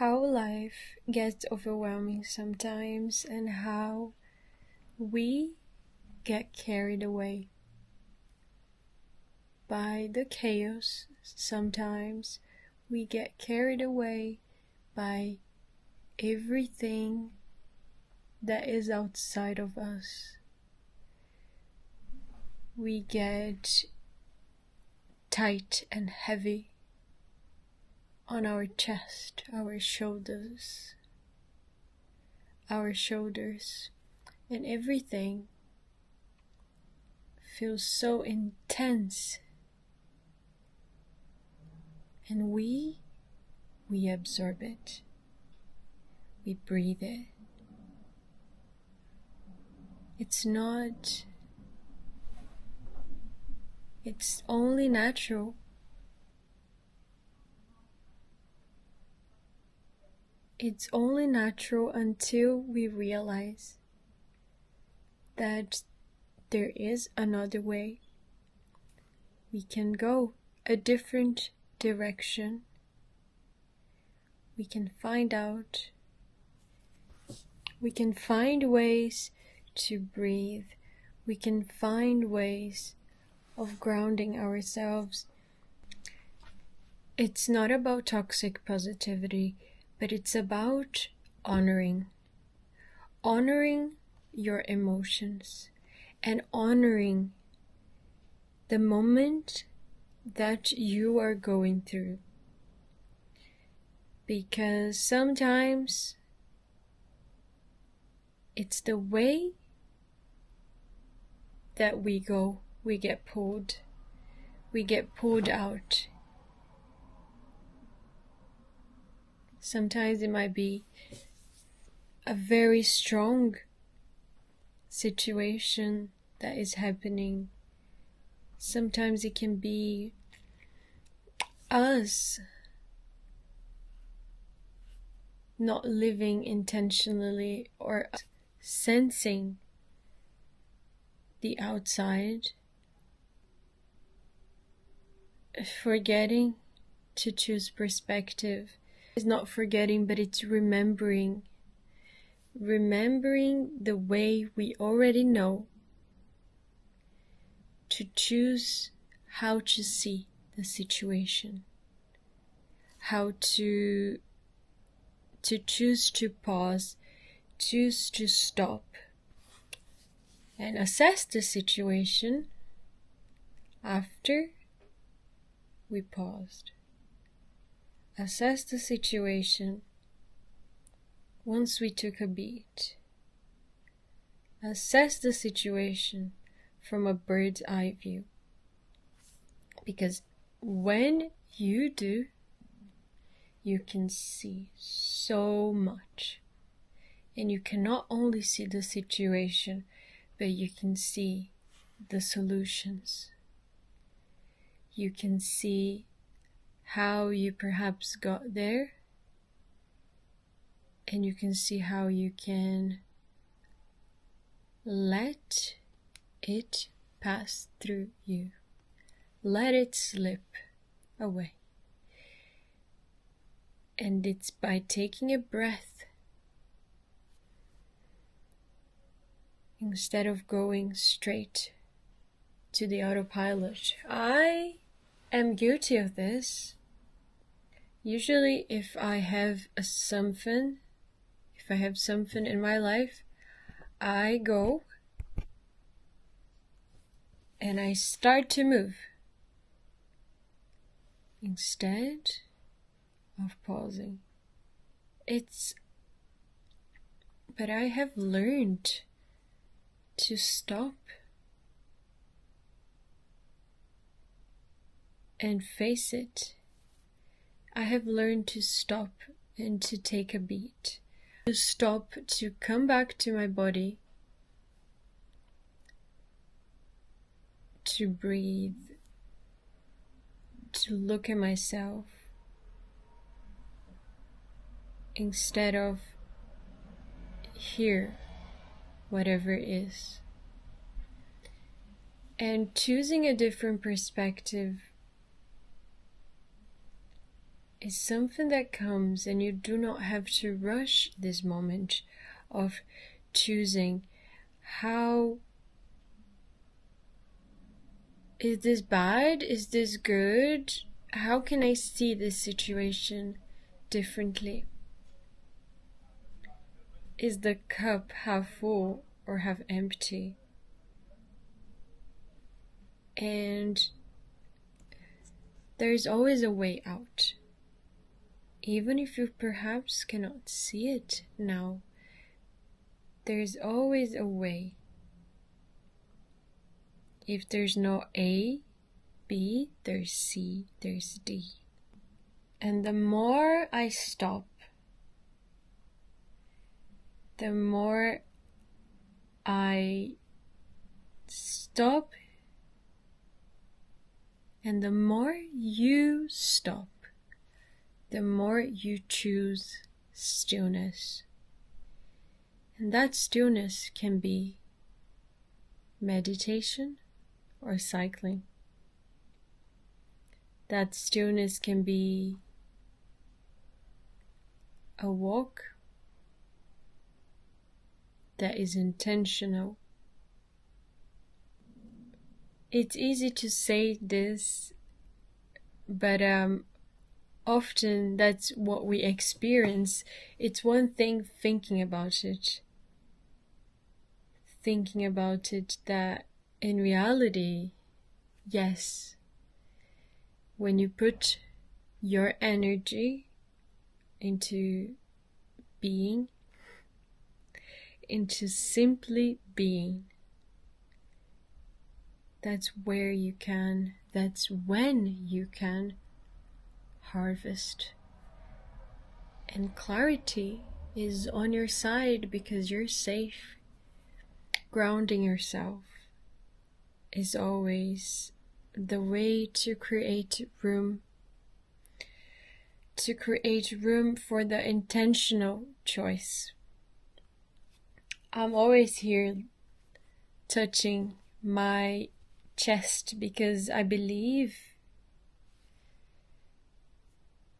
how life gets overwhelming sometimes and how we get carried away by the chaos. Sometimes we get carried away by everything that is outside of us. We get tight and heavy on our chest, our shoulders, and everything feels so intense. And we absorb it. We breathe it. It's only natural. It's only natural until we realize that there is another way. We can go a different direction. We can find out. We can find ways to breathe. We can find ways of grounding ourselves. It's not about toxic positivity, but it's about honoring your emotions and honoring the moment that you are going through. Because sometimes it's the way that we get pulled out. Sometimes it might be a very strong situation that is happening. Sometimes it can be us not living intentionally or sensing the outside, forgetting to choose perspective. It's not forgetting, but it's remembering the way we already know, to choose how to see the situation, how to choose to pause, choose to stop and assess the situation after we paused. Assess the situation once we took a beat. Assess the situation from a bird's eye view. Because when you do, you can see so much. And you can not only see the situation, but you can see the solutions. You can see how you perhaps got there, and you can see how you can let it pass through you. Let it slip away. And it's by taking a breath instead of going straight to the autopilot. I am guilty of this. Usually if I have something in my life, I go and I start to move instead of pausing. But I have learned to stop and face it. I have learned to stop and to take a beat, to stop, to come back to my body, to breathe, to look at myself instead of hear whatever it is. And choosing a different perspective is something that comes, and you do not have to rush this moment of choosing how is this bad? Is this good? How can I see this situation differently? Is the cup half full or half empty? And there's always a way out. Even if you perhaps cannot see it now, there's always a way. If there's no A, B, there's C, there's D. And the more I stop, the more I stop, and the more you stop, the more you choose stillness. And that stillness can be meditation or cycling. That stillness can be a walk that is intentional. It's easy to say this, but often that's what we experience. It's one thing thinking about it, that in reality, yes, when you put your energy into being, into simply being, that's when you can harvest. And clarity is on your side because you're safe. Grounding yourself is always the way to create room for the intentional choice. I'm always here touching my chest because I believe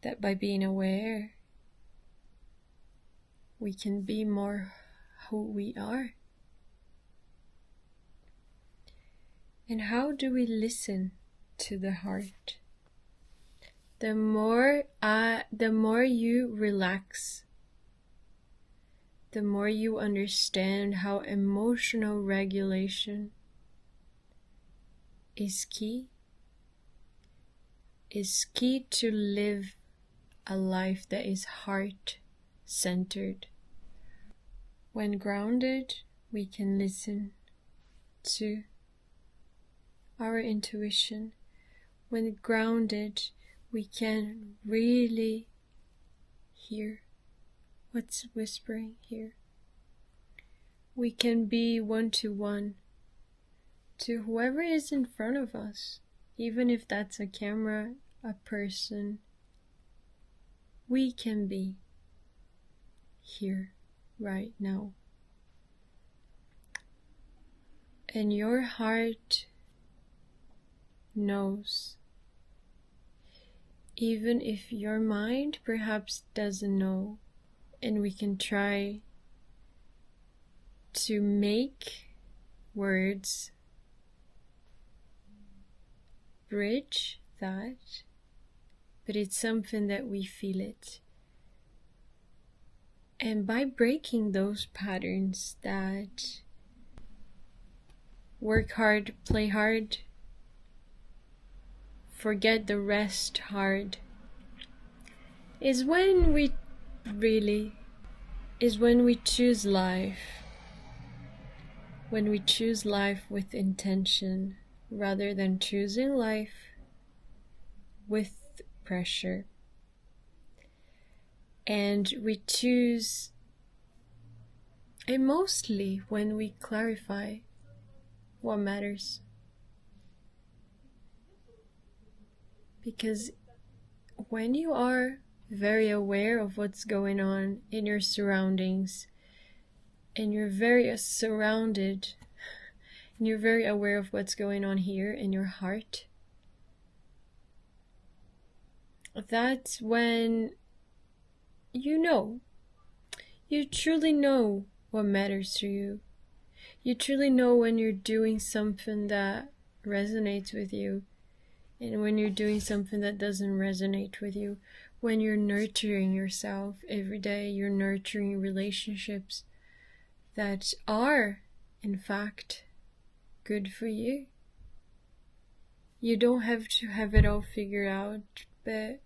that by being aware, we can be more who we are. And how do we listen to the heart? The more you relax, the more you understand how emotional regulation is key to live a life that is heart-centered. When grounded, we can listen to our intuition. When grounded, we can really hear what's whispering here. We can be one-to-one to whoever is in front of us, even if that's a camera, a person. We can be here right now. And your heart knows, even if your mind perhaps doesn't know, and we can try to make words bridge that, but it's something that we feel it. And by breaking those patterns that work hard, play hard, forget the rest hard, is when we choose life. When we choose life with intention rather than choosing life with pressure. And we choose, and mostly when we clarify what matters. Because when you are very aware of what's going on in your surroundings, and you're very surrounded, and you're very aware of what's going on here in your heart, that's when you truly know what matters to you. You truly know when you're doing something that resonates with you and when you're doing something that doesn't resonate with you. When you're nurturing yourself every day, you're nurturing relationships that are, in fact, good for you. You don't have to have it all figured out, but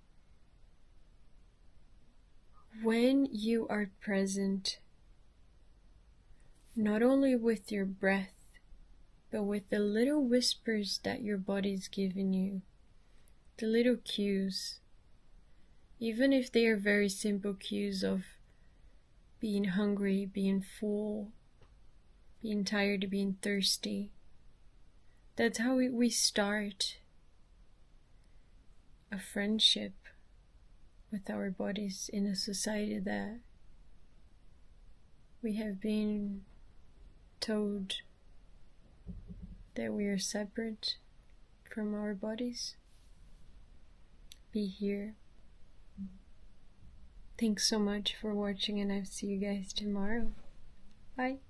when you are present, not only with your breath, but with the little whispers that your body's giving you, the little cues, even if they are very simple cues of being hungry, being full, being tired, being thirsty. That's how we start a friendship with our bodies in a society that we have been told that we are separate from our bodies. Be here. Thanks so much for watching, and I'll see you guys tomorrow. Bye.